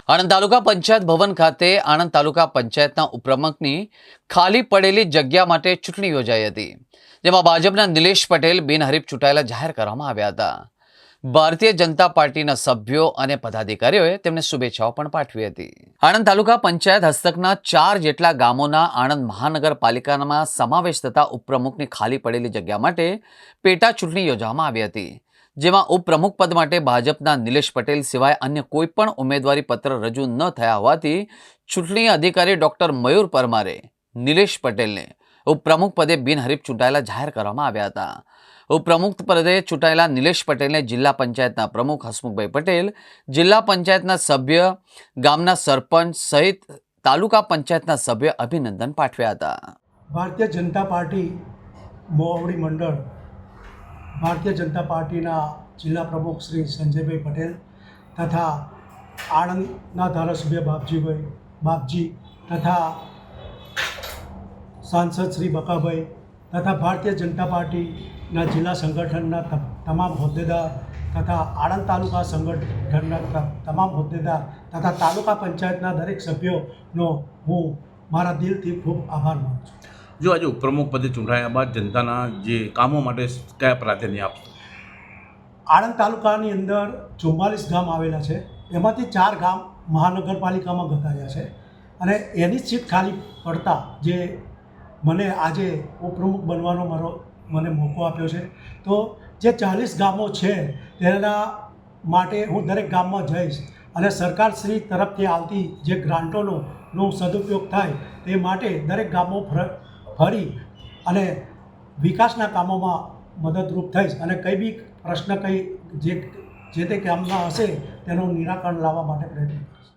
આણંદ તાલુકા પંચાયત ભવન ખાતે આણંદ તાલુકા પંચાયતના ઉપપ્રમુખની ખાલી પડેલી જગ્યા માટે ચૂંટણી યોજાઈ હતી, જેમાં ભાજપના નિલેશ પટેલ બિનહરીફ ચૂંટાયેલા જાહેર કરવામાં આવ્યા હતા। ભારતીય જનતા પાર્ટીના સભ્યો અને પદાધિકારીઓએ તેમને શુભેચ્છાઓ પણ પાઠવી હતી। આણંદ તાલુકા પંચાયત હસ્તકના 4 જેટલા ગામોના આણંદ મહાનગરપાલિકામાં સમાવેશ થતા ઉપપ્રમુખની ખાલી પડેલી જગ્યા માટે પેટા ચૂંટણી યોજવામાં આવી હતી, જેમાં ઉપપ્રમુખ પદ માટે ભાજપના નિલેશ પટેલ સિવાય અન્ય કોઈ પણ ઉમેદવારી પત્ર રજૂ ન થયા હોવાથી ચૂંટણી અધિકારી ડોક્ટર મયુર પરમારે નિલેશ પટેલને ઉપપ્રમુખ પદે બિનહરીફ ચૂંટાયેલા જાહેર કરવામાં આવ્યા હતા। ઉપપ્રમુખ પદે ચૂંટાયેલા નિલેશ પટેલને જિલ્લા પંચાયતના પ્રમુખ હસમુખભાઈ પટેલ, જિલ્લા પંચાયતના સભ્ય, ગામના સરપંચ સહિત તાલુકા પંચાયતના સભ્ય અભિનંદન પાઠવ્યા હતા। ભારતીય જનતા પાર્ટી મોવડી મંડળ ભારતીય જનતા પાર્ટીના જિલ્લા પ્રમુખ શ્રી સંજયભાઈ પટેલ તથા આણંદના ધારાસભ્ય બાપજી તથા સાંસદ શ્રી બકાભાઈ તથા ભારતીય જનતા પાર્ટીના જિલ્લા સંગઠનના તમામ હોદ્દેદાર તથા આણંદ તાલુકા સંગઠનના તમામ હોદ્દેદાર તથા તાલુકા પંચાયતના દરેક સભ્યોનો હું મારા દિલથી ખૂબ આભાર માનું છું। જો આજે ઉપપ્રમુખ પદે ચૂંટાયા બાદ જનતાના જે કામો માટે કયા પ્રાધાન્ય આપશો? આણંદ તાલુકાની અંદર 44 ગામ આવેલા છે, એમાંથી 4 ગામ મહાનગરપાલિકામાં ગતાર્યા છે અને એની સીટ ખાલી પડતા જે મને આજે ઉપપ્રમુખ બનવાનો મને મોકો આપ્યો છે, તો જે 40 ગામો છે તેના માટે હું દરેક ગામમાં જઈશ અને સરકારશ્રી તરફથી આવતી જે ગ્રાન્ટોનો સદુપયોગ થાય તે માટે દરેક ગામો ફરી અને વિકાસના કામોમાં મદદરૂપ થઈશ અને કંઈ બી પ્રશ્ન જે તે ગામમાં હશે તેનું નિરાકરણ લાવવા માટે પ્રયત્ન કરીશ।